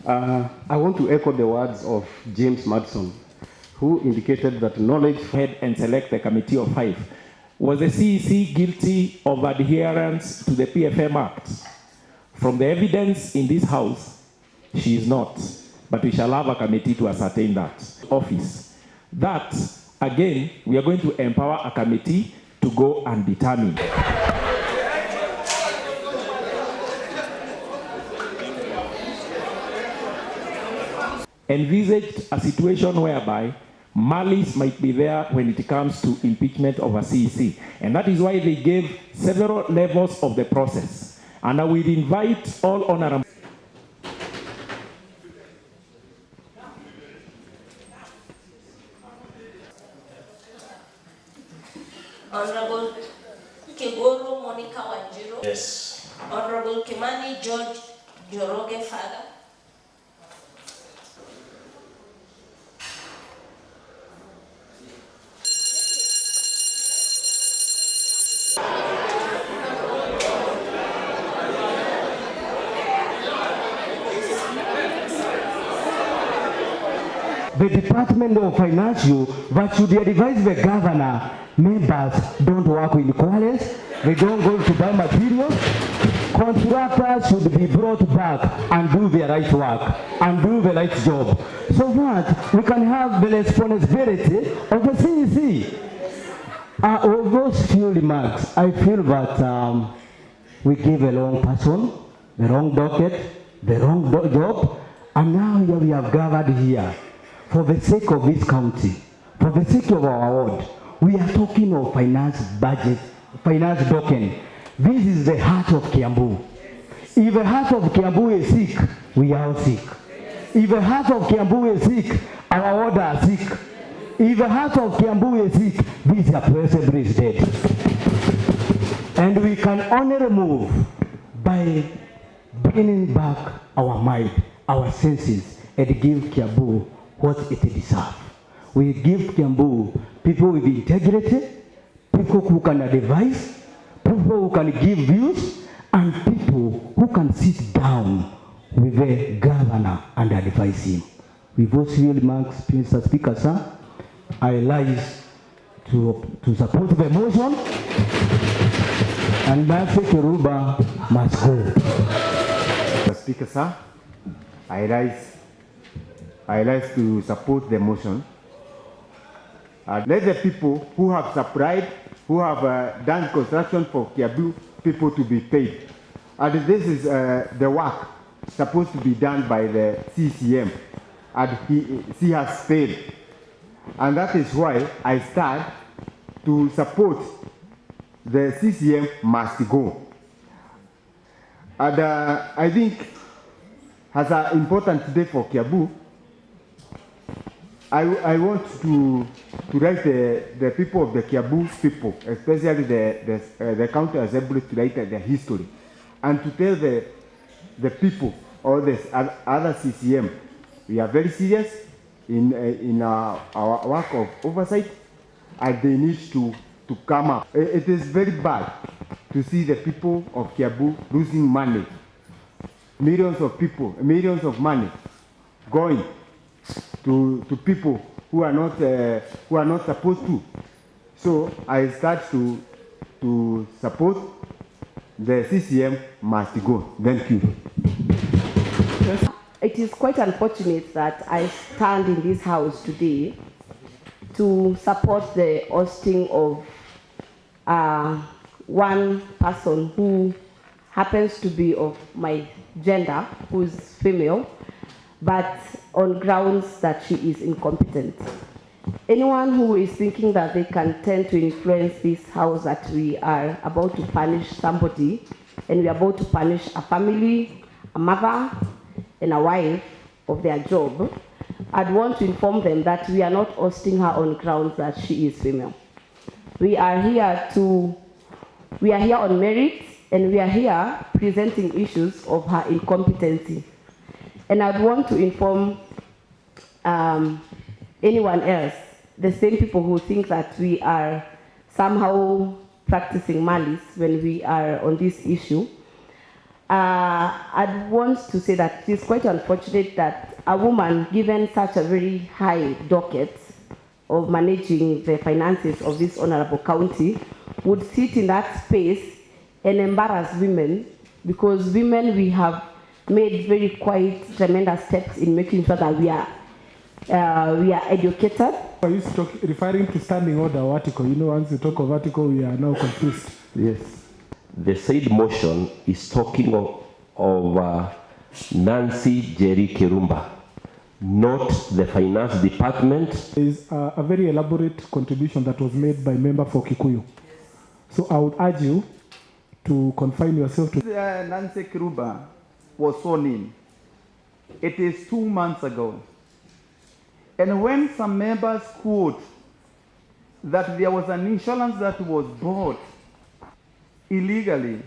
I want to echo the words of James Madison, who indicated that knowledge head and select a committee of 5. Was the CEC guilty of adherence to the PFM Act? From the evidence in this House, she is not, but we shall have a committee to ascertain that. Office. That, again, we are going to empower a committee to go and determine. Envisaged a situation whereby malice might be there when it comes to impeachment of a CEC. And that is why they gave several levels of the process. And I will invite all honorable. Honorable Kegoro Monica Wanjiro. Yes. Honorable Kimani George Joroge Father. The Department of Financial, but should advise the governor, members don't work in quarrels, they don't go to buy materials. Contractors should be brought back and do the right work and do the right job, so that we can have the responsibility of the CEC. Of those few remarks, I feel that we gave a wrong person, the wrong docket, the wrong job, and now we have gathered here for the sake of this county, for the sake of our ward. We are talking of finance budget, finance document. This is the heart of Kiambu. If the heart of Kiambu is sick, we are all sick. If the heart of Kiambu is sick, our ward are sick. If the heart of Kiambu is sick, this President is dead. And we can only remove by bringing back our mind, our senses, and give Kiambu what it deserves. We give Kiambu people with integrity, people who can advise, people who can give views, and people who can sit down with the governor and advise him. With those few remarks, Mr. Speaker, sir, I rise to support the motion, and Nancy Kiruba must go. Mr. Speaker, sir, I rise to support the motion. Let the people who have supplied, who have done construction for Kiambu people to be paid. And this is the work supposed to be done by the CCM, and she has failed. And that is why I start to support the CCM must go. And I think as an important day for Kiambu, I want to write the people of the Kiambu people, especially the county assembly, to write their history and to tell the people or the other CCM, we are very serious in our work of oversight, and they need to come up. It is very bad to see the people of Kiambu losing money, millions of people, millions of money going to people who are not supposed to. So I start to support the CCM must go. Thank you. It is quite unfortunate that I stand in this house today to support the ousting of one person who happens to be of my gender, who is female, but on grounds that she is incompetent. Anyone who is thinking that they can tend to influence this house, that we are about to punish somebody, and we are about to punish a family, a mother, and a wife of their job, I'd want to inform them that we are not ousting her on grounds that she is female. We are here on merit, and we are here presenting issues of her incompetency. And I'd want to inform anyone else, the same people who think that we are somehow practicing malice when we are on this issue. I'd want to say that it's quite unfortunate that a woman, given such a very high docket of managing the finances of this honorable county, would sit in that space and embarrass women, because women, we have made very quite tremendous steps in making sure that we are educated. Are you referring to standing order or article? You know, once you talk of article, we are now confused. Yes. The said motion is talking of Nancy Jerry Kirumba, not the finance department. There is a very elaborate contribution that was made by member for Kikuyu. So I would urge you to confine yourself to... Nancy Kirumba was sworn in. It is 2 months ago. And when some members quote that there was an insurance that was bought illegally,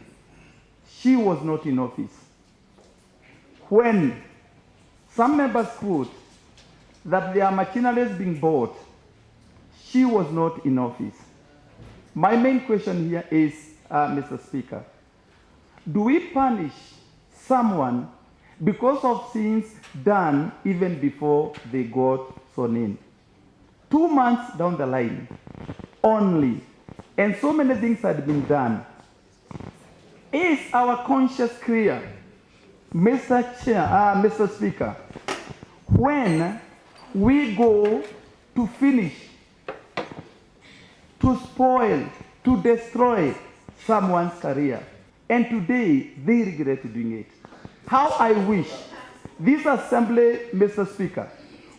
she was not in office. When some members quote that there are machineries being bought, she was not in office. My main question here is, Mr. Speaker, do we punish someone because of sins done even before they got sworn in? 2 months down the line only, and so many things had been done. Is our conscience clear, Mr. Speaker, when we go to finish, to spoil, to destroy someone's career, and today they regret doing it? How I wish this assembly, Mr. Speaker,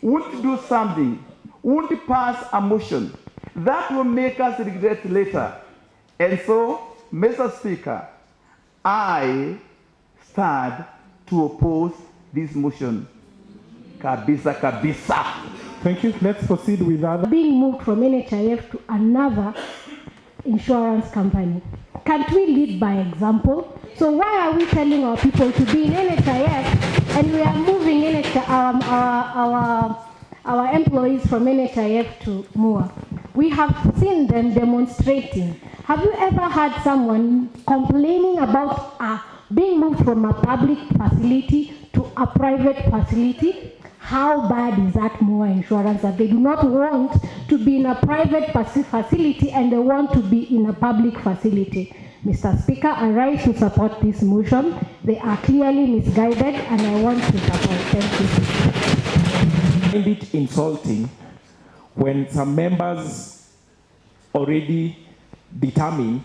would do something, would pass a motion that will make us regret later. And so, Mr. Speaker, I stand to oppose this motion. Kabisa, kabisa. Thank you. Let's proceed with other. Being moved from NHIF to another insurance company. Can't we lead by example? So why are we telling our people to be in NHIF and we are moving our employees from NHIF to MUA? We have seen them demonstrating. Have you ever had someone complaining about being moved from a public facility to a private facility? How bad is that MUA insurance that they do not want to be in a private facility and they want to be in a public facility? Mr. Speaker, I rise to support this motion. They are clearly misguided and I want to support. Thank you. I find it insulting when some members already determine,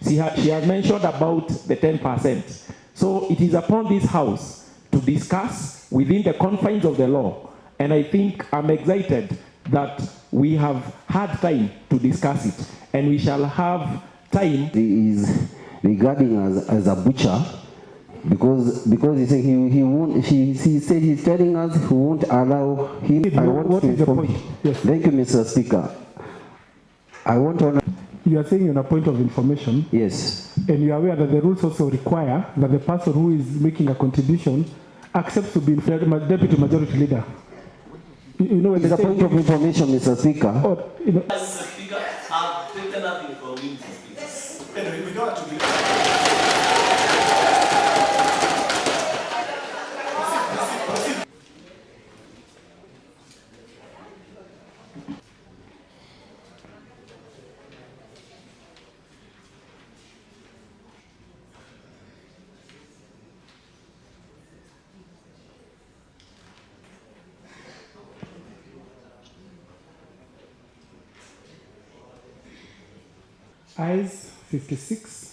she has mentioned about the 10%. So it is upon this House to discuss within the confines of the law. And I think I'm excited that we have had time to discuss it. And we shall have time. He is regarding us as a butcher because he said he won't. He said he's telling us he won't allow him. I want to inform. Yes. Thank you, Mr. Speaker. I want to. You are saying on a point of information. Yes. And you are aware that the rules also require that the person who is making a contribution accepts to be deputy majority leader. You know, it's a point of information, Mr. Speaker. Or, you know, Mr. Speaker, I've taken nothing from you, Mr. Speaker. Anyway, we don't have to be... Ayes 56.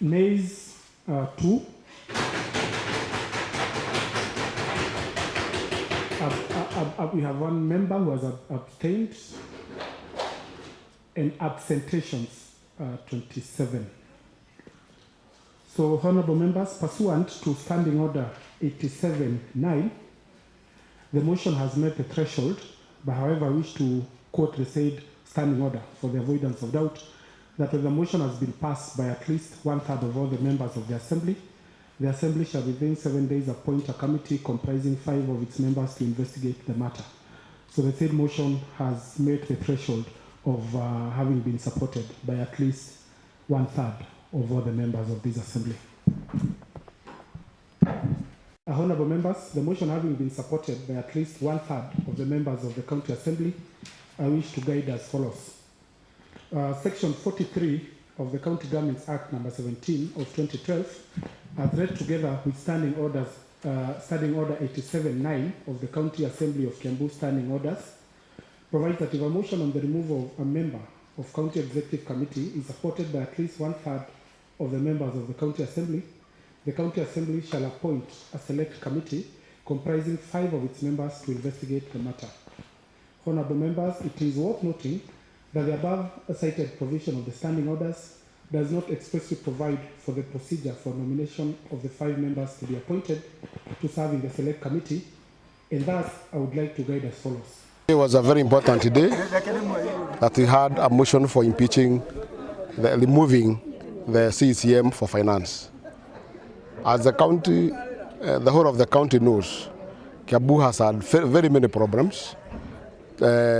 Nays 2. We have one member who has abstained, and absentations 27. So, honorable members, pursuant to Standing Order 87-9, the motion has met the threshold. But however, I wish to quote the said standing order for the avoidance of doubt, that when the motion has been passed by at least 1/3 of all the members of the Assembly shall within 7 days appoint a committee comprising 5 of its members to investigate the matter. So the said motion has met the threshold of having been supported by at least 1/3 of all the members of this assembly. Honorable members, the motion having been supported by at least 1/3 of the members of the County Assembly, I wish to guide as follows. Section 43 of the County Governments Act number 17 of 2012, as read together with Standing Order 87-9 of the County Assembly of Kiambu Standing Orders, provides that if a motion on the removal of a member of County Executive Committee is supported by at least 1/3 of the members of the County Assembly, the County Assembly shall appoint a select committee comprising 5 of its members to investigate the matter. Honorable members, it is worth noting that the above cited provision of the standing orders does not expressly provide for the procedure for nomination of the 5 members to be appointed to serve in the select committee, and thus I would like to guide as follows. It was a very important day that we had a motion for impeaching, removing the CECM for finance. As the county, the whole of the county knows, Kiambu has had very many problems,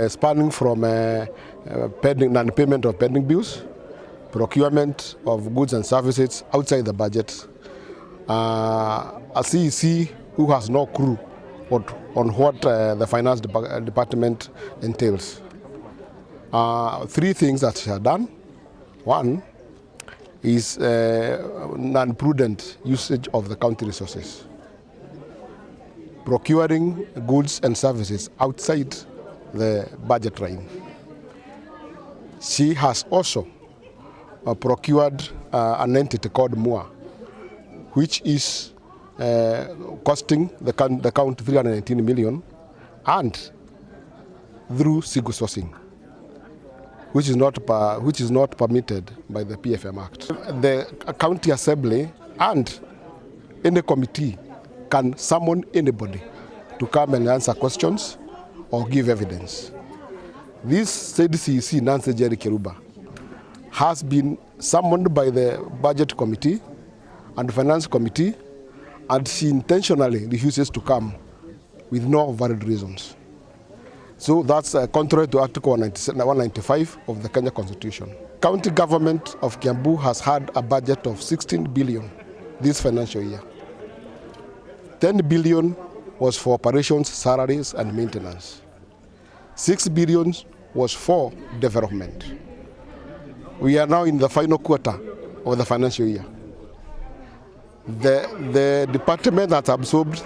spanning from non-payment of pending bills, procurement of goods and services outside the budget, a CEC who has no clue on what the finance department entails. 3 things that she has done. One is non-prudent usage of the county resources, procuring goods and services outside the budget line. She has also procured an entity called MUA, which is costing the county 319 million, and through single sourcing, which is not permitted by the PFM Act. The County Assembly and any committee can summon anybody to come and answer questions or give evidence. This said CEC, Nancy Jerry Keruba, has been summoned by the Budget Committee and Finance Committee, and she intentionally refuses to come with no valid reasons. So that's contrary to Article 195 of the Kenya Constitution. County government of Kiambu has had a budget of 16 billion this financial year. 10 billion was for operations, salaries, and maintenance. 6 billion was for development. We are now in the final quarter of the financial year. The department that absorbed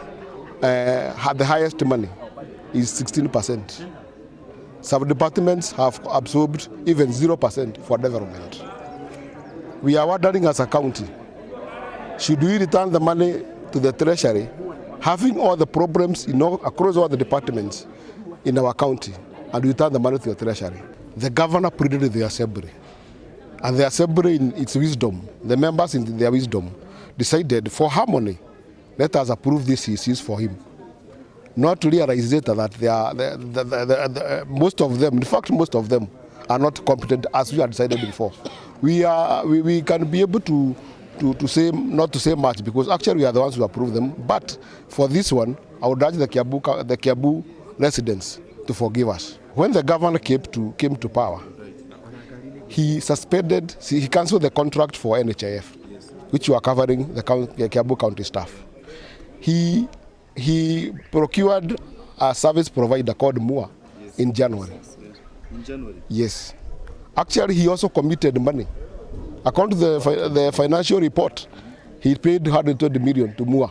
had the highest money is 16%. Some departments have absorbed even 0% for development. We are wondering as a county, should we return the money to the treasury, having all the problems across all the departments in our county, and return the money to the treasury? The governor pleaded the assembly, and the assembly in its wisdom, the members in their wisdom, decided for harmony, let us approve these CECs for him. Not to realize later that they are, most of them, in fact most of them, are not competent as we had decided before. We can be able to say, not to say much, because actually we are the ones who approve them, but for this one, I would urge the Kiambu residents to forgive us. When the governor came to power, he cancelled the contract for NHIF, which were covering the Kiambu County staff. He procured a service provider called MUA in January. In January? Yes. Actually, he also committed money. According to the financial report, he paid 120 million to MUA,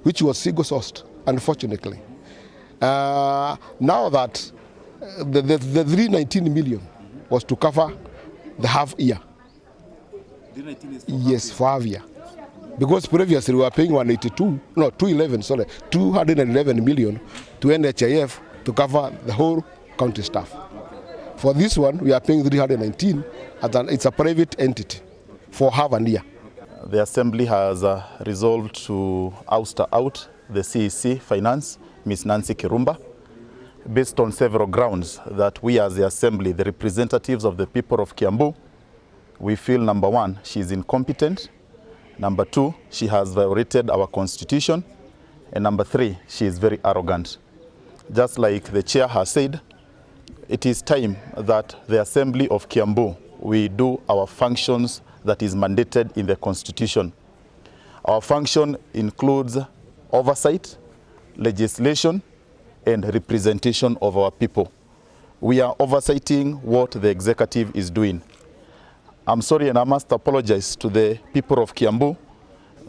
which was single sourced, unfortunately. Now that the 319 million was to cover the half year. 319 is for yes, for half year. Because previously we were paying 211 million to NHIF to cover the whole county staff. For this one, we are paying 319, and it's a private entity for half a year. The Assembly has resolved to ouster out the CEC Finance, Ms. Nancy Kirumba, based on several grounds that we as the Assembly, the representatives of the people of Kiambu, we feel, number 1, she is incompetent. Number 2, she has violated our constitution. And number 3, she is very arrogant. Just like the chair has said, it is time that the Assembly of Kiambu, we do our functions that is mandated in the Constitution. Our function includes oversight, legislation, and representation of our people. We are oversighting what the executive is doing. I'm sorry, and I must apologize to the people of Kiambu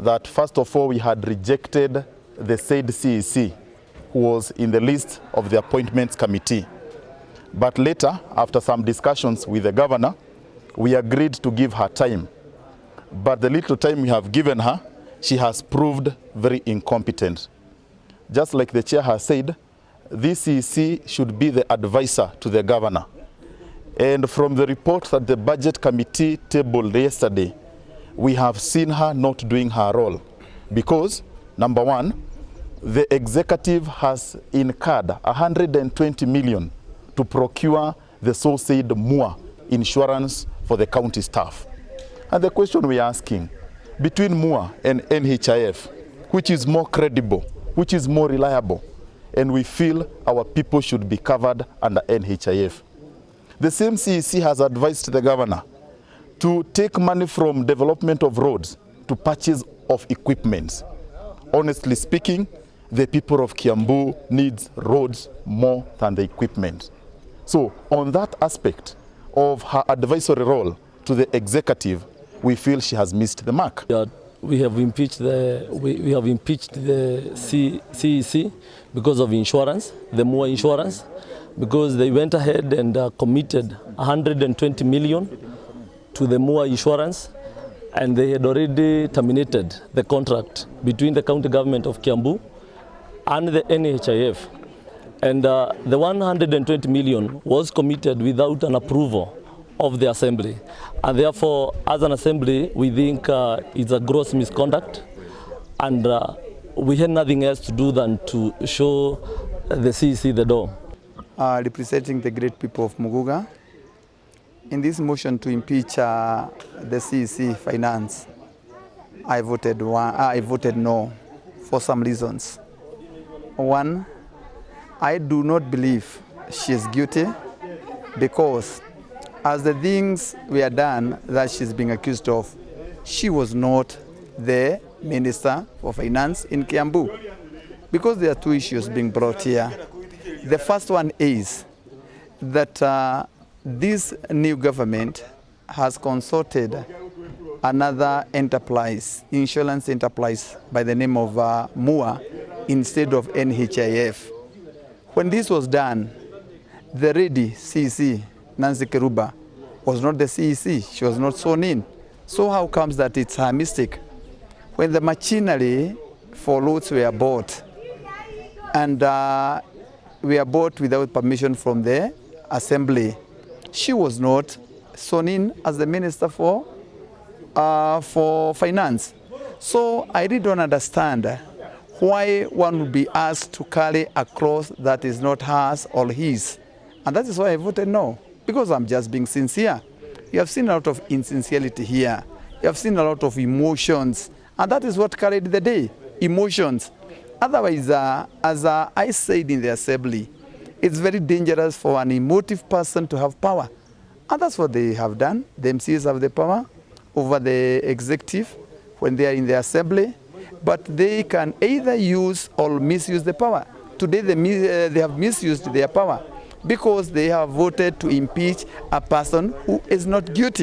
that first of all we had rejected the said CEC who was in the list of the appointments committee. But later, after some discussions with the governor, we agreed to give her time. But the little time we have given her, she has proved very incompetent. Just like the chair has said, this CEC should be the advisor to the governor. And from the report that the budget committee tabled yesterday, we have seen her not doing her role. Because, number one, the executive has incurred 120 million to procure the so-said MUA insurance for the county staff. And the question we are asking, between MUA and NHIF, which is more credible, which is more reliable, and we feel our people should be covered under NHIF. The same CEC has advised the governor to take money from development of roads to purchase of equipment. Honestly speaking, the people of Kiambu needs roads more than the equipment. So on that aspect of her advisory role to the executive, we feel she has missed the mark. We have impeached the CEC because of insurance, the MUA insurance, because they went ahead and committed 120 million to the MUA insurance, and they had already terminated the contract between the county government of Kiambu and the NHIF. And the 120 million was committed without an approval of the assembly. And therefore, as an assembly, we think it's a gross misconduct. And we had nothing else to do than to show the CEC the door. Representing the great people of Muguga, in this motion to impeach the CEC Finance, I voted no for some reasons. One, I do not believe she is guilty because as the things were done that she's being accused of, she was not the Minister for Finance in Kiambu. Because there are two issues being brought here. The first one is that this new government has consulted another enterprise, insurance enterprise by the name of MUA instead of NHIF. When this was done, the lady CEC, Nancy Kiruba, was not the CEC. She was not sworn in. So how comes that it's her mistake? When the machinery for roads were bought, and were bought without permission from the assembly, she was not sworn in as the Minister for Finance. So I really don't understand why one would be asked to carry a cross that is not hers or his. And that is why I voted no, because I'm just being sincere. You have seen a lot of insincerity here. You have seen a lot of emotions, and that is what carried the day, emotions. Otherwise, as I said in the assembly, it's very dangerous for an emotive person to have power. And that's what they have done. The MCAs have the power over the executive when they are in the assembly, but they can either use or misuse the power. Today they have misused their power because they have voted to impeach a person who is not guilty.